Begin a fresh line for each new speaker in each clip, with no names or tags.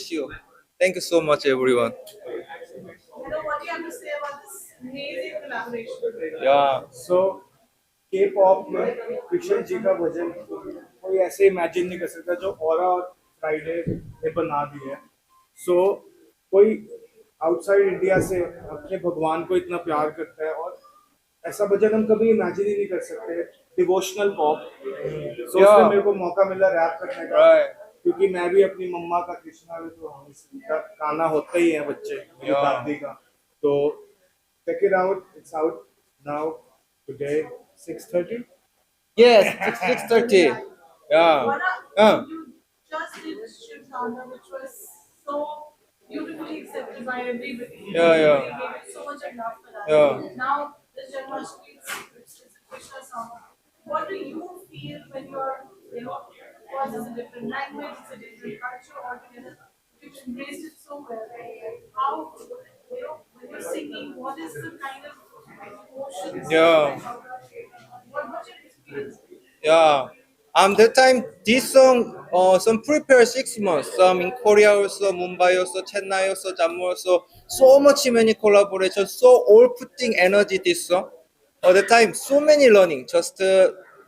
push you. Thank you so much, everyone.
What do you have to say about this amazing collaboration?
Yeah.
सो के pop में कृष्ण जी का भजन कोई ऐसे imagine नहीं कर सकता जो ऑरा और फ्राइडे ने बना दिया है. सो कोई आउटसाइड इंडिया से अपने भगवान को इतना प्यार करता है और ऐसा भजन हम कभी इमेजिन ही नहीं कर सकते. Devotional pop. So
Yeah.
उसमें मेरे को मौका मिला रैप करने का.
Right.
क्योंकि मैं भी अपनी मम्मा का कृष्णा में तो हमेशा गाना होता ही है बच्चे मेरी
Yeah.
दादी का. तो check it out. It's out now today 6:30.
Yes, 6:30. Yeah.
What you just did Shiv Tanda, which was so beautifully accepted by everybody.
Yeah, yeah.
They gave it so much of love for that.
Yeah.
Now the Janmashtami it's a Krishna song. What do you feel when you're, because it's a different language, it's a different culture altogether, you've embraced it so well. How, when you're singing, what is the kind of emotions?
Yeah.
What's your experience?
Yeah. That time this song some prepare 6 months. Some in Korea also, Mumbai also, Chennai also, Jammu also. So much many collaboration. So all putting energy this song. All the time, so many learning. Just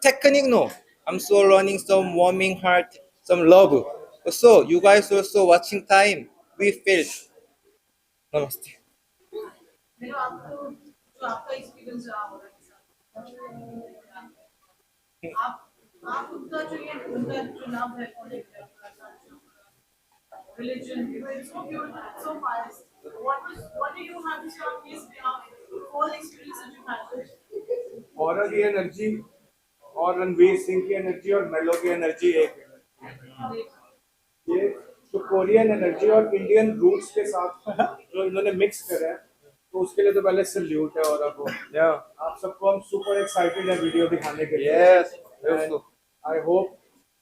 technique no. I'm so learning some warming heart, some love. So you guys also watching time. We feel. Namaste.
आपको जो आपका experience रहा होगा के साथ आप उनका जो ये उनका चुनाव है religion, it's so beautiful, it's so pious. What do you have to say on his behalf? Whole experience that you had.
Aura की एनर्जी और रणवीर सिंह की एनर्जी और मेलो की एनर्जी एक है. ये जो कोरियन एनर्जी और इंडियन रूट्स के साथ जो इन्होंने मिक्स करा है तो उसके लिए तो पहले सल्यूट है ऑरा को.
Yeah.
आप सबको हम सुपर एक्साइटेड है वीडियो दिखाने के लिए.
Yes.
आई होप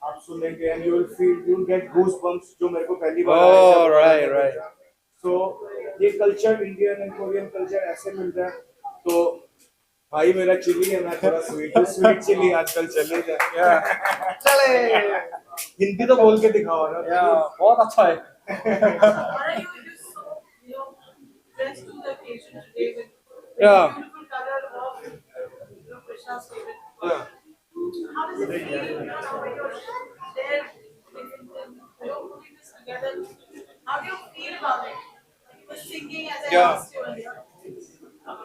आप सुनेंगे and you will feel you will get goose bumps जो मेरे को पहली बार
Oh, right.
सो ये culture Indian and Korean culture ऐसे मिल रहा है. तो भाई मेरा चिली है, मैं थोड़ा स्वीट चिली आजकल चले जाए.
चले.
हिंदी तो बोल के दिखाओ ना.
बहुत अच्छा है.
What are you just so, dressed to the occasion today with
Yeah.
beautiful color of Krishna's favorite.
Yeah.
How does it feel now when you're there putting this together? How do you feel about it? Like you were singing as I
Yeah.
asked you earlier.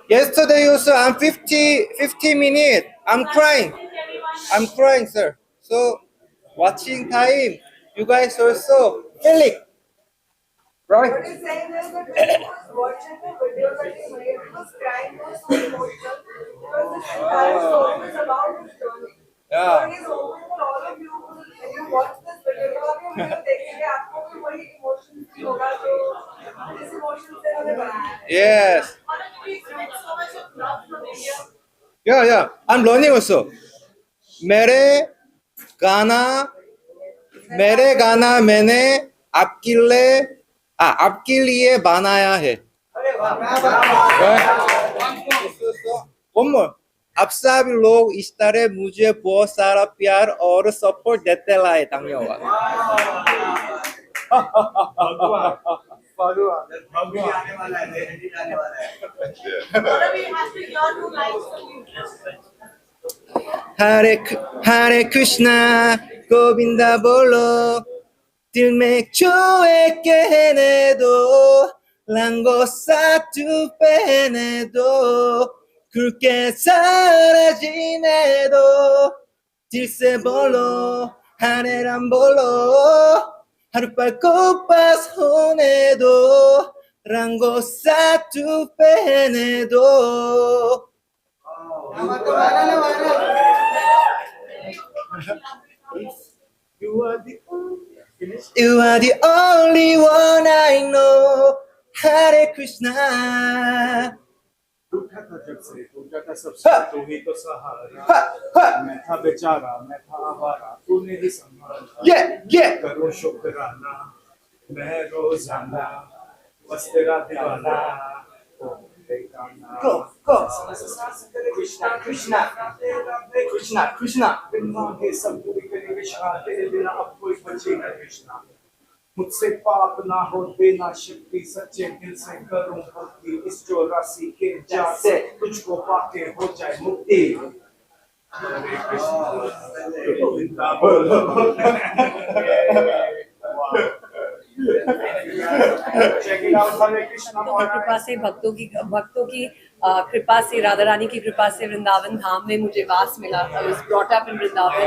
Yesterday also I'm 50 minutes. I'm crying. I'm crying, sir. So watching time, you guys also feel it. Right?
What he's saying is that when he was watching the video that he made, he was crying, he was so emotional because this entire song is about his journey.
Yeah.
So he's hoping that all of you, when you watch this video, तो आप ये video देखेंगे, आपको भी वही emotions feel होगा जो इस emotions से उन्होंने बनाया है.
Yes.
How do you expect so much of love from India?
Yeah. I'm learning also. मेरे गाना मैंने आपके लिए बनाया है. One more. आप सब लोग इस तरह मुझे बहुत सारा प्यार और सपोर्ट देते रहे. धन्यवाद.
What are we happy to hear who likes the music?
हरे कृष्णा गोविंदा बोलो दिल में छुए कहने दो langosa tu pene do 그렇게 사라지네도 질세 볼로 하늘안 볼로 하룻밤 꽃밭 손에도 langosa tu pene do.
You are the only. Finish.
You are the only one I know. Hare Krishna.
टूटा था जब से टूटा था सबसे तू ही तो सहारा मैं था बेचारा मैं था आवारा तूने ही संभाला
Yeah.
करो शुक्राना मैं रोजाना बस तेरा दीवाना
Go.
कृष्णा कृष्णा कृष्णा कृष्णा बिन मांगे सब पूरी करी विश्वा तेरे बिना अब कोई बचे न कृष्णा मुझसे पाप ना हो देना शक्ति सच्चे दिल से करूं भक्ति इस 84 के जात से तुझको पाके हो जाए मुक्ति हरे कृष्ण गोविंदा बोलो चेक इट आउट हरे कृष्ण
भक्तों की कृपा से भक्तों की कृपा से राधा रानी की कृपा से वृंदावन धाम में मुझे वास मिला। I was brought up in Vrindavan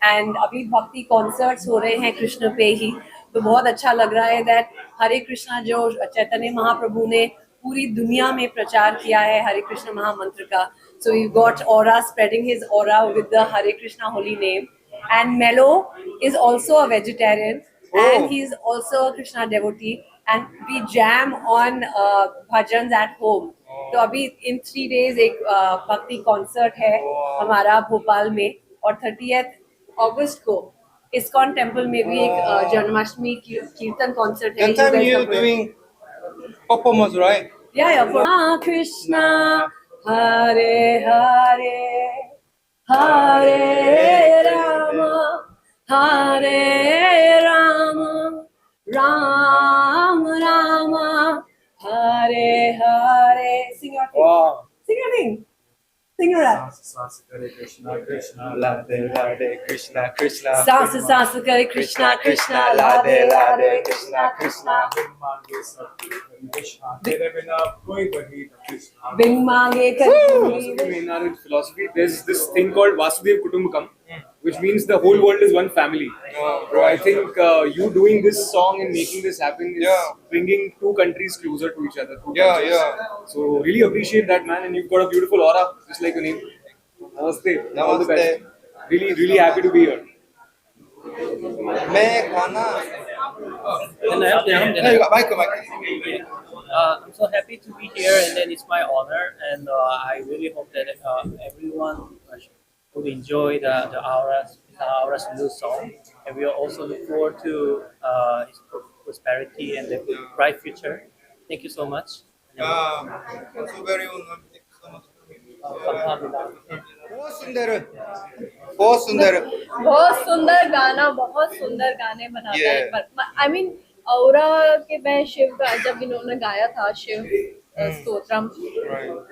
and अभी भक्ति कॉन्सर्ट्स हो रहे हैं कृष्ण पे ही, तो बहुत अच्छा लग रहा है दैट हरे कृष्णा जो चैतन्य महाप्रभु ने पूरी दुनिया में प्रचार किया है हरे कृष्ण महामंत्र का। So we got aura spreading his aura with the Hare Krishna holy name and Mellow is also a vegetarian and he's also a Krishna devotee and we jam on bhajans at home. तो अभी in 3 days एक भक्ति concert है हमारा भोपाल में और 30th अगस्त को ISKCON temple में भी एक जन्माष्टमी कीर्तन कॉन्सर्ट है।
That time you doing performance, right?
Yeah. Krishna Hare Hare Hare Rama Hare Rama Ram Rama Hare Hare. Sing your thing.
Wow.
Sing your thing. Sing your rap.
Hare Krishna Krishna
Radhe Radhe Krishna Krishna.
Saas kare Krishna Krishna Radhe Radhe Krishna Krishna.
मांगे सब कृष्ण तेरे बिना कोई बही Krishna
Bin mange kar
In our philosophy, there's this thing called Vasudev Kutumbakam, which means the whole world is one family. So I think you doing this song and making this happen is
Yeah.
bringing two countries closer to each other. Two
Yeah,
cultures.
yeah.
So really appreciate that, man, and you've got a beautiful aura, just like your name. Namaste. All the best.
Namaste.
Really, really happy to be here.
मैं गाना mic
I'm so happy to be here, and then it's my honor, and I really hope that everyone would enjoy the Aura's new song, and we also look forward to its prosperity and the bright future. Thank you so much.
also very honored. Thank you so much.
Alhamdulillah.
बहुत सुंदर बहुत सुंदर
बहुत सुंदर गाना, बहुत सुंदर गाने बनाता है।
Yeah.
पर आई मीन औरा के मैं शिव का जब इन्होंने गाया था शिव स्तोत्रम,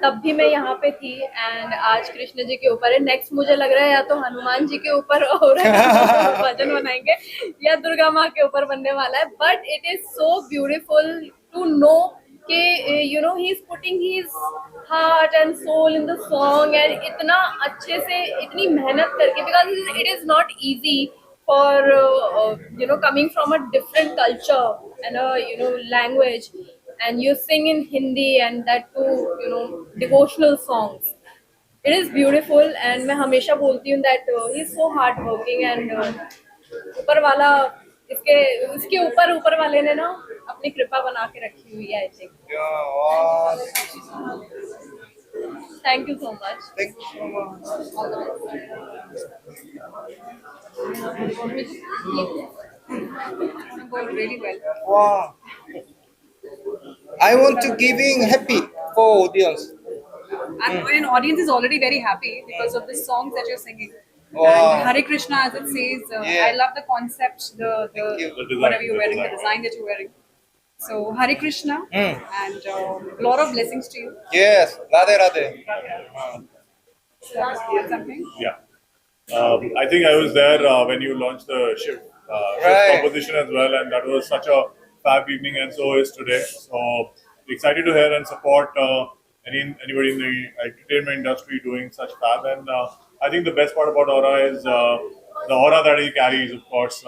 तब भी मैं यहाँ पे थी एंड आज कृष्ण जी के ऊपर है। नेक्स्ट मुझे लग रहा है या तो हनुमान जी के ऊपर और भजन बनाएंगे या दुर्गा माँ के ऊपर बनने वाला है। But it is so beautiful to know कि you know he is putting his heart and soul in the song and इतना अच्छे से इतनी मेहनत करके, because it is not easy for coming from a different culture and a language, and you sing in Hindi and that too devotional songs. It is beautiful and मैं हमेशा बोलती हूँ that he is so hard working and ऊपर वाला इसके ऊपर वाले ने ना अपनी कृपा बना के रखी हुई है। I think. Thank you so much.
Thank you so much.
Really well.
Wow. I want to giving happy for audience.
And an audience is already very happy because of the songs that you're singing.
Wow.
And Hare Krishna, as it says,
Yeah.
I love the concept,
Thank you.
whatever you're wearing, the design that you're wearing. So Hare Krishna, and a lot of blessings to you.
Yes, Radhe Radhe.
Something.
Yeah. I think I was there when you launched the Shiv
Right.
composition as well, and that was such a fab evening, and so is today. So excited to hear and support anybody in the entertainment industry doing such fab. And I think the best part about Aura is the aura that he carries. Of course,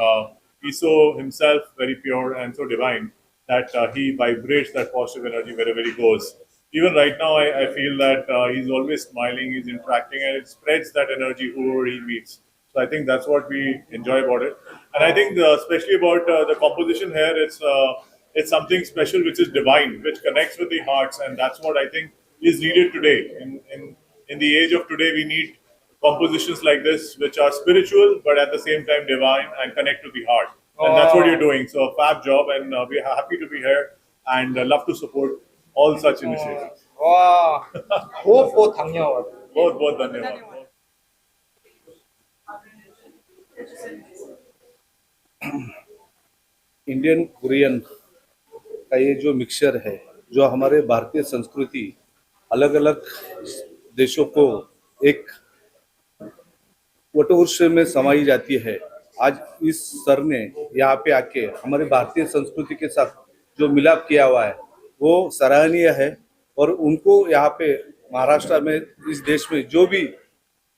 he's so himself very pure and so divine that he vibrates that positive energy wherever he goes. Even right now, I feel that he's always smiling, he's interacting, and it spreads that energy whoever he meets. So I think that's what we enjoy about it. And I think especially about the composition here, it's something special which is divine, which connects with the hearts, and that's what I think is needed today. In the age of today, we need compositions like this, which are spiritual but at the same time divine and connect to the heart. And that's what you're doing. So fab job, and we're happy to be here and love to support all such initiatives.
와, बहुत धन्यवाद.
बहुत धन्यवाद.
Indian Korean का ये जो mixture है, जो हमारे भारतीय संस्कृति अलग अलग देशों को एक वटवृक्ष में समाई जाती है, आज इस सर ने यहाँ पे आके हमारे भारतीय संस्कृति के साथ जो मिलाप किया हुआ है वो सराहनीय है। और उनको यहाँ पे महाराष्ट्र में, इस देश में जो भी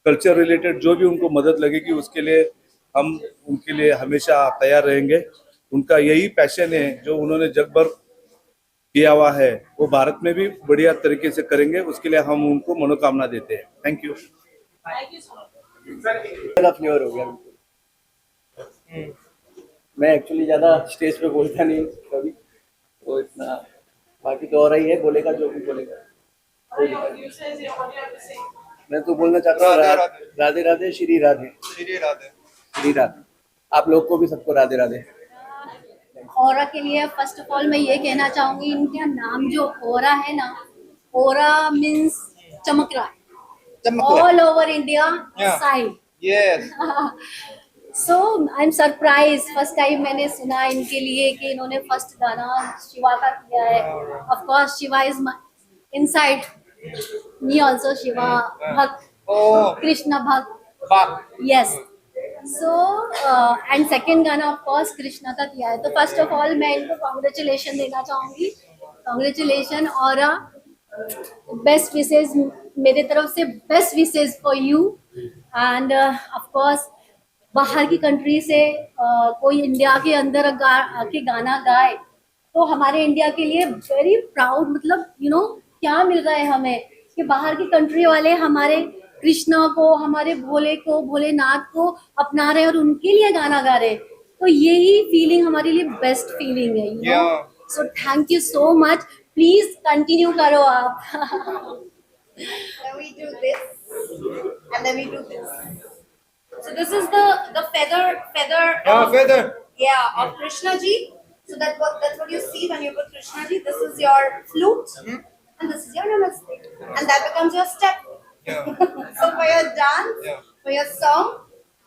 कल्चर रिलेटेड जो भी उनको मदद लगेगी उसके लिए हम उनके लिए हमेशा तैयार रहेंगे। उनका यही पैशन है जो उन्होंने जग भर किया हुआ है, वो भारत में भी बढ़िया तरीके से करेंगे, उसके लिए हम उनको मनोकामना देते हैं। Thank you.
ज़्यादा फ्लेवर हो गया बिल्कुल। मैं एक्चुअली ज़्यादा स्टेज पे बोलता नहीं कभी, तो इतना बाकी तो और ही है, बोलेगा जो भी बोलेगा। मैं तो बोलना चाहता हूँ राधे राधे, श्री राधे,
श्री राधे।
श्री राधे। आप लोग को भी सबको राधे राधे।
ओरा के लिए फर्स्ट ऑफ ऑल मैं ये कहना चाहूंगी, इनका नाम जो ओरा है ना, ओरा मीन्स चमक रहा है, all over India side.
Yes.
So I am surprise, first time मैंने सुना इनके लिए कि इन्होंने फर्स्ट गाना शिवा का किया है। Of course Shiva is inside me also, Shiva भक्त, कृष्ण भक्त, यस। सो एंड सेकेंड गाना ऑफ कोर्स कृष्णा का किया है। तो फर्स्ट ऑफ ऑल मैं इनको कॉन्ग्रेचुलेशन देना चाहूंगी, कॉन्ग्रेचुलेशन। और बेस्ट विशेज मेरे तरफ से, best wishes for you. End of course बाहर की कंट्री से कोई इंडिया के अंदर आके गाना गाए तो हमारे इंडिया के लिए वेरी प्राउड, मतलब यू नो क्या मिल रहा है हमें कि बाहर की कंट्री वाले हमारे कृष्णा को, हमारे भोले को, भोलेनाथ को अपना रहे और उनके लिए गाना गा रहे। तो यही फीलिंग हमारे लिए बेस्ट फीलिंग है, you know. So thank you so much, please continue करो आप।
Then we do this, and then we do this. So this is the feather.
feather.
Yeah, of Krishna ji. So that's what you see when you put Krishna ji. This is your flute, and this is your namaste, and that becomes your step. So for your dance, for your song,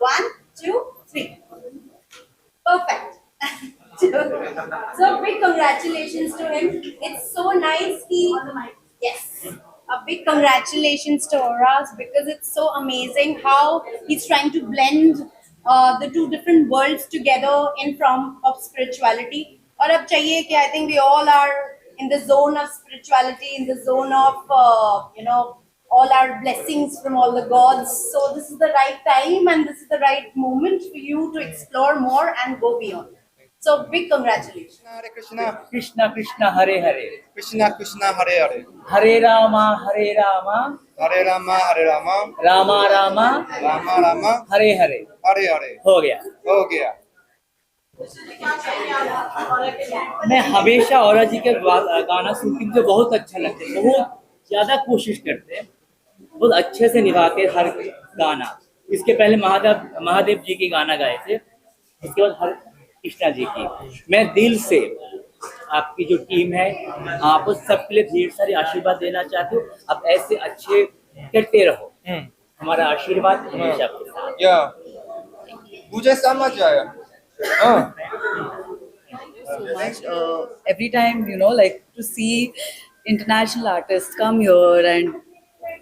1, 2, 3. Perfect. So big congratulations to him. It's so nice. Yes. A big congratulations to Auras because it's so amazing how he's trying to blend the two different worlds together in form of spirituality. और अब चाहिए कि I think we all are in the zone of spirituality, in the zone of all our blessings from all the gods. So this is the right time and this is the right moment for you to explore more and go beyond. So big congratulations.
Hare Krishna,
Krishna Krishna Hare Hare,
Krishna Krishna Hare Hare,
Hare Rama Hare Rama,
Hare Rama Hare Rama,
Rama Rama
Rama Rama,
Hare Hare।
Hare Hare।
हो गया।
हो गया।
मैं हमेशा औरा जी के गाना सुन के मुझे बहुत अच्छा लगता है, बहुत ज्यादा कोशिश करते हैं, बहुत अच्छे से निभाते हर गाना। इसके पहले महादेव जी के गाना गाए थे, इसके बाद हर कृष्णा जी की। मैं दिल से आपकी जो टीम है, आप सबके लिए ढेर सारे आशीर्वाद देना चाहती हूँ। आप ऐसे अच्छे करते रहो, हमारा आशीर्वाद हमेशा आपके साथ।
या मुझे समझ आया।
So much. Every time, like to see international artists come here and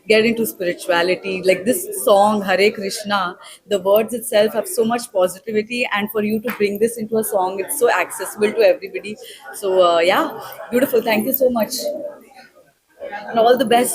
get into spirituality. Like this song, Hare Krishna, the words itself have so much positivity, and for you to bring this into a song, it's so accessible to everybody. So, yeah, beautiful. Thank you so much. And all the best